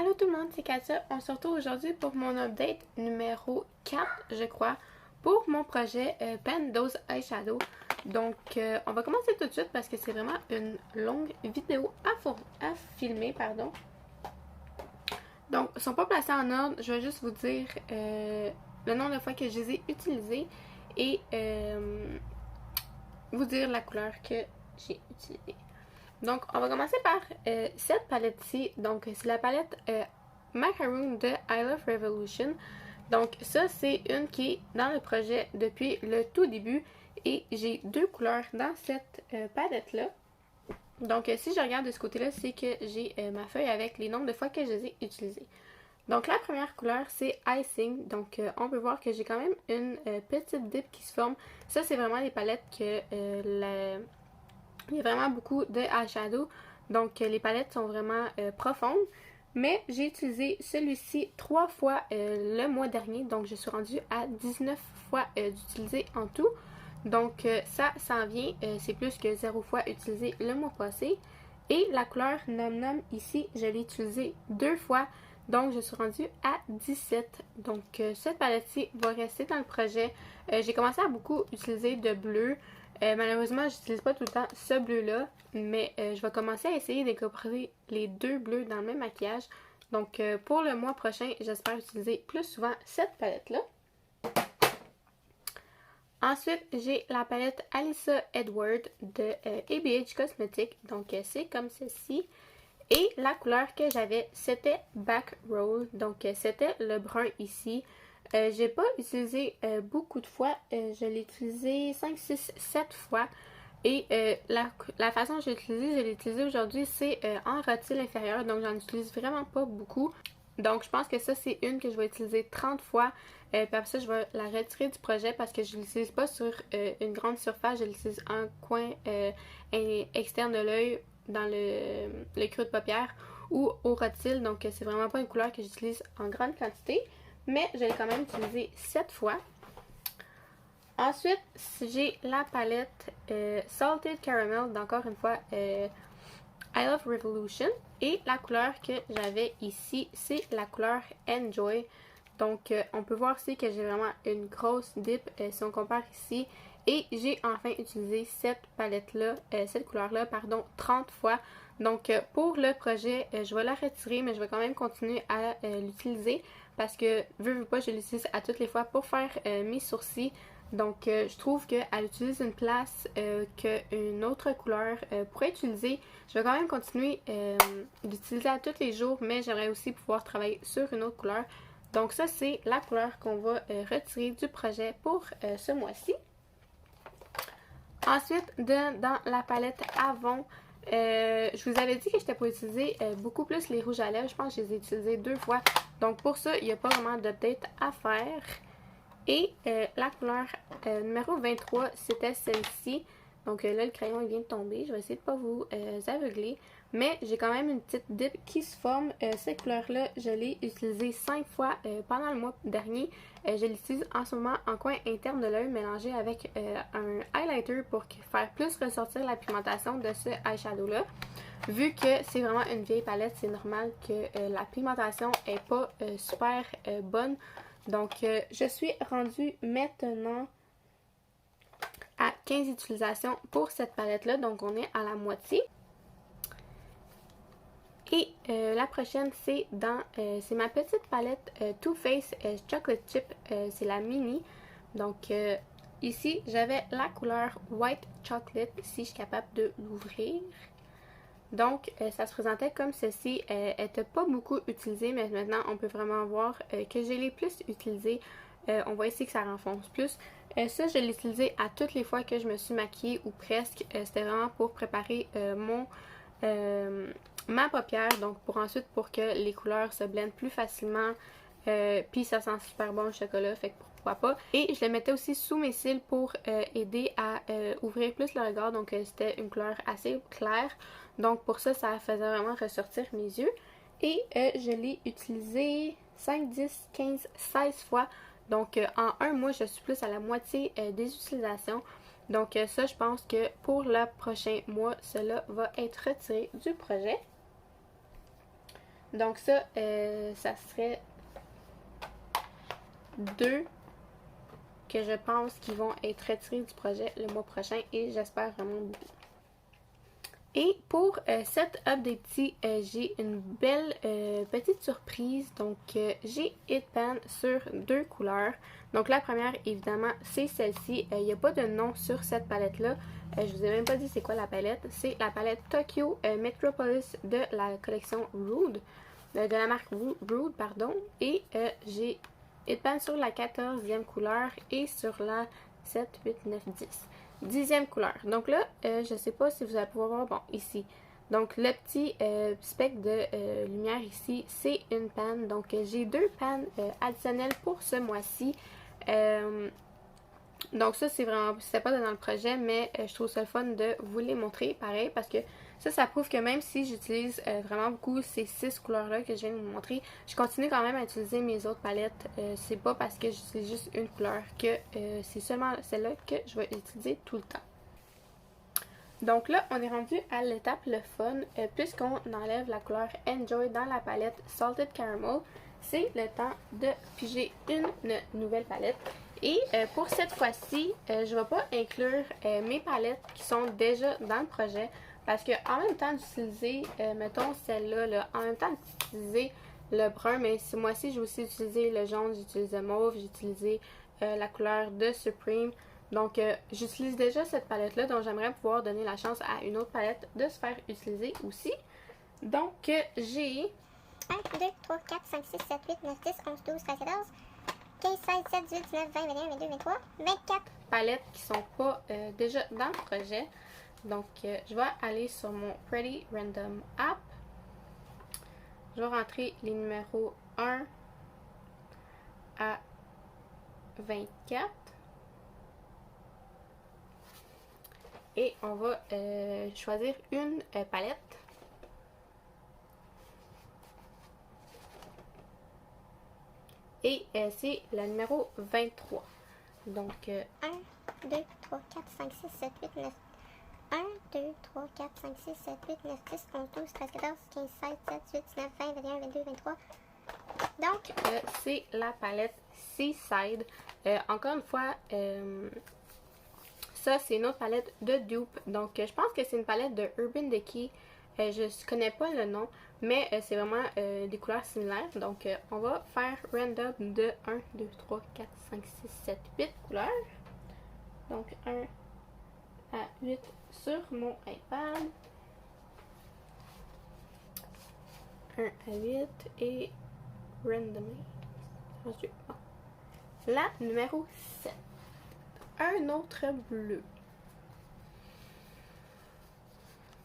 Allô tout le monde, c'est Katia. On se retrouve aujourd'hui pour mon update numéro 4, je crois, pour mon projet Pen Dose Eyeshadow. Donc, on va commencer tout de suite parce que c'est vraiment une longue vidéo à filmer, pardon. Donc, ils ne sont pas placés en ordre. Je vais juste vous dire le nombre de fois que je les ai utilisés et vous dire la couleur que j'ai utilisée. Donc, on va commencer par cette palette-ci. Donc, c'est la palette Macaroon de I Love Revolution. Donc, ça, c'est une qui est dans le projet depuis le tout début. Et j'ai deux couleurs dans cette palette-là. Donc, si je regarde de ce côté-là, c'est que j'ai ma feuille avec les nombres de fois que je les ai utilisées. Donc, la première couleur, c'est Icing. Donc, on peut voir que j'ai quand même une petite dip qui se forme. Ça, c'est vraiment les palettes que il y a vraiment beaucoup de eyeshadow, donc les palettes sont vraiment profondes. Mais j'ai utilisé celui-ci 3 fois le mois dernier, donc je suis rendue à 19 fois d'utiliser en tout. Donc ça s'en vient, c'est plus que 0 fois utilisé le mois passé. Et la couleur Nom Nom ici, je l'ai utilisée 2 fois, donc je suis rendue à 17. Donc cette palette-ci va rester dans le projet. J'ai commencé à beaucoup utiliser de bleu. Malheureusement, j'utilise pas tout le temps ce bleu-là, mais je vais commencer à essayer d'incorporer les deux bleus dans le même maquillage. Donc, pour le mois prochain, j'espère utiliser plus souvent cette palette-là. Ensuite, j'ai la palette Alyssa Edward de ABH Cosmetics. Donc, c'est comme ceci. Et la couleur que j'avais, c'était Back Roll. Donc, c'était le brun ici. J'ai pas utilisé beaucoup de fois. Je l'ai utilisé 5, 6, 7 fois. Et la façon dont je l'ai utilisé aujourd'hui, c'est en rotule inférieur. Donc, j'en utilise vraiment pas beaucoup. Donc, je pense que ça, c'est une que je vais utiliser 30 fois. Puis après ça, je vais la retirer du projet parce que je ne l'utilise pas sur une grande surface. Je l'utilise en coin externe de l'œil, dans le creux de paupière ou au rotule. Donc, c'est vraiment pas une couleur que j'utilise en grande quantité. Mais je l'ai quand même utilisée 7 fois. Ensuite, j'ai la palette Salted Caramel, d'encore une fois, I Love Revolution. Et la couleur que j'avais ici, c'est la couleur Enjoy. Donc, on peut voir ici que j'ai vraiment une grosse dip si on compare ici. Et j'ai enfin utilisé cette palette-là, cette couleur-là, pardon, 30 fois. Donc, pour le projet, je vais la retirer, mais je vais quand même continuer à l'utiliser parce que, veux pas, je l'utilise à toutes les fois pour faire mes sourcils. Donc, je trouve qu'elle utilise une place qu'une autre couleur pourrait utiliser. Je vais quand même continuer d'utiliser à tous les jours, mais j'aimerais aussi pouvoir travailler sur une autre couleur. Donc, ça, c'est la couleur qu'on va retirer du projet pour ce mois-ci. Ensuite, dans la palette Avon, je vous avais dit que je n'étais pas utilisé beaucoup plus les rouges à lèvres. Je pense que je les ai utilisés 2 fois. Donc, pour ça, il n'y a pas vraiment d'update à faire. Et la couleur numéro 23, c'était celle-ci. Donc là, le crayon il vient de tomber. Je vais essayer de ne pas vous aveugler. Mais j'ai quand même une petite dip qui se forme. Cette couleur-là, je l'ai utilisée 5 fois pendant le mois dernier. Je l'utilise en ce moment en coin interne de l'œil mélangé avec un highlighter pour faire plus ressortir la pigmentation de ce eyeshadow-là. Vu que c'est vraiment une vieille palette, c'est normal que la pigmentation n'est pas super bonne. Donc, je suis rendue maintenant à 15 utilisations pour cette palette-là. Donc, on est à la moitié. Et la prochaine, c'est ma petite palette Too Faced Chocolate Chip. C'est la mini. Donc, ici, j'avais la couleur White Chocolate. Si je suis capable de l'ouvrir. Donc, ça se présentait comme ceci. Elle n'était pas beaucoup utilisée, mais maintenant, on peut vraiment voir que je l'ai plus utilisée. On voit ici que ça renfonce plus. Ça, je l'ai utilisé à toutes les fois que je me suis maquillée, ou presque. C'était vraiment pour préparer ma paupière, donc pour que les couleurs se blendent plus facilement. Puis ça sent super bon le chocolat, fait que pourquoi pas. Et je le mettais aussi sous mes cils pour aider à ouvrir plus le regard, donc c'était une couleur assez claire. Donc pour ça, ça faisait vraiment ressortir mes yeux. Et je l'ai utilisé 5, 10, 15, 16 fois. Donc en un mois, je suis plus à la moitié des utilisations. Donc ça, je pense que pour le prochain mois, cela va être retiré du projet. Donc ça, ça serait 2 que je pense qu'ils vont être retirés du projet le mois prochain et j'espère vraiment beaucoup. Et pour cette update-ci, j'ai une belle petite surprise. Donc, j'ai Hitpan sur 2 couleurs. Donc, la première, évidemment, c'est celle-ci. Il n'y a pas de nom sur cette palette-là. Je vous ai même pas dit c'est quoi la palette. C'est la palette Tokyo Metropolis de la collection Rude, de la marque Rude, pardon. Et j'ai Hitpan sur la 14e couleur et sur la 7, 8, 9, 10. 10e couleur. Donc là, je sais pas si vous allez pouvoir voir, bon, ici. Donc le petit spectre de lumière ici, c'est une panne. Donc j'ai 2 pannes additionnelles pour ce mois-ci. Donc ça, c'est vraiment, c'était pas dans le projet, mais je trouve ça le fun de vous les montrer, pareil, parce que ça prouve que même si j'utilise vraiment beaucoup ces 6 couleurs-là que je viens de vous montrer, je continue quand même à utiliser mes autres palettes. C'est pas parce que j'utilise juste une couleur que c'est seulement celle-là que je vais utiliser tout le temps. Donc là, on est rendu à l'étape le fun, puisqu'on enlève la couleur Enjoy dans la palette Salted Caramel, c'est le temps de piger une nouvelle palette. Et pour cette fois-ci, je ne vais pas inclure mes palettes qui sont déjà dans le projet, parce que en même temps d'utiliser, mettons celle-là, en même temps d'utiliser le brun, mais ce mois-ci, j'ai aussi utilisé le jaune, j'ai utilisé le mauve, j'ai utilisé la couleur de Supreme. Donc, j'utilise déjà cette palette-là, donc j'aimerais pouvoir donner la chance à une autre palette de se faire utiliser aussi. Donc, j'ai 1, 2, 3, 4, 5, 6, 7, 8, 9, 10, 11, 12, 13, 14, 15, 16, 17, 18, 19, 20, 21, 22, 23, 24 palettes qui sont pas déjà dans le projet. Donc, je vais aller sur mon Pretty Random App. Je vais rentrer les numéros 1 à 24. Et on va choisir une palette. Et c'est la numéro 23. Donc, 1, 2, 3, 4, 5, 6, 7, 8, 9. 1, 2, 3, 4, 5, 6, 7, 8, 9, 10, 11, 12, 13, 14, 15, 16, 17, 18, 19, 20, 21, 22, 23. Donc, c'est la palette Seaside. Encore une fois, ça, c'est une autre palette de dupe. Donc, je pense que c'est une palette de Urban Decay. Je ne connais pas le nom, mais c'est vraiment des couleurs similaires. Donc, on va faire random de 1, 2, 3, 4, 5, 6, 7, 8 couleurs. Donc, 1 à 8 sur mon iPad. 1 à 8 et randomly. La numéro 7. Un autre bleu.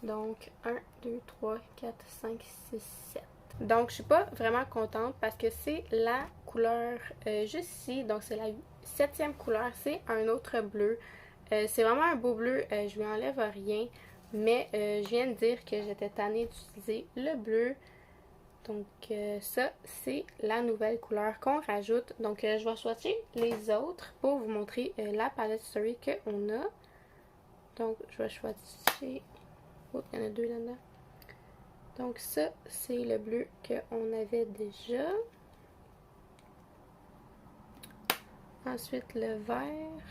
Donc, 1, 2, 3, 4, 5, 6, 7. Donc, je suis pas vraiment contente parce que c'est la couleur juste ici. Donc, c'est la 7e couleur. C'est un autre bleu. C'est vraiment un beau bleu. Je lui enlève rien. Mais je viens de dire que j'étais tannée d'utiliser le bleu. Donc, ça, c'est la nouvelle couleur qu'on rajoute. Donc, je vais swatcher les autres pour vous montrer la palette Story qu'on a. Donc, je vais swatcher. Oh, il y en a 2 là-dedans. Donc, ça, c'est le bleu qu'on avait déjà. Ensuite, le vert.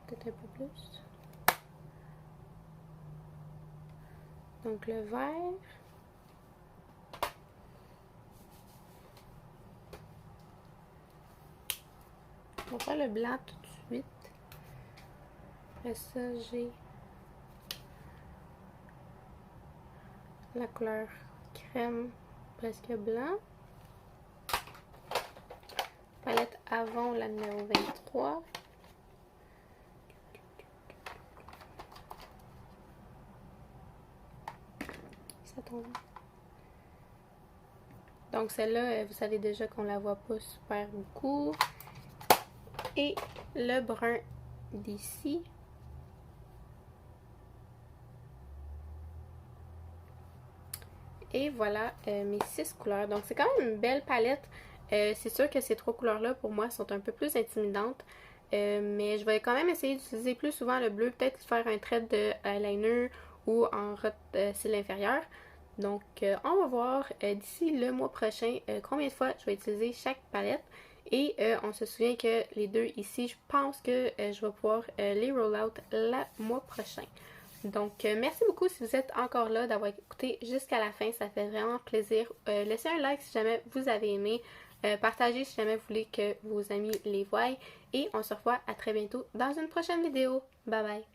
Peut-être un peu plus. Donc, le vert. On va faire le blanc tout de suite. Après ça, j'ai la couleur crème presque blanc. Palette Avon, la numéro 23. Ça tombe. Donc celle-là, vous savez déjà qu'on la voit pas super beaucoup. Et le brun d'ici. Et voilà mes 6 couleurs. Donc c'est quand même une belle palette. C'est sûr que ces 3 couleurs-là, pour moi, sont un peu plus intimidantes. Mais je vais quand même essayer d'utiliser plus souvent le bleu. Peut-être faire un trait de eyeliner ou en cils inférieur. Donc, on va voir d'ici le mois prochain combien de fois je vais utiliser chaque palette. Et on se souvient que les deux ici, je pense que je vais pouvoir les roll out le mois prochain. Donc, merci beaucoup si vous êtes encore là d'avoir écouté jusqu'à la fin. Ça fait vraiment plaisir. Laissez un like si jamais vous avez aimé. Partagez si jamais vous voulez que vos amis les voient. Et on se revoit à très bientôt dans une prochaine vidéo. Bye bye!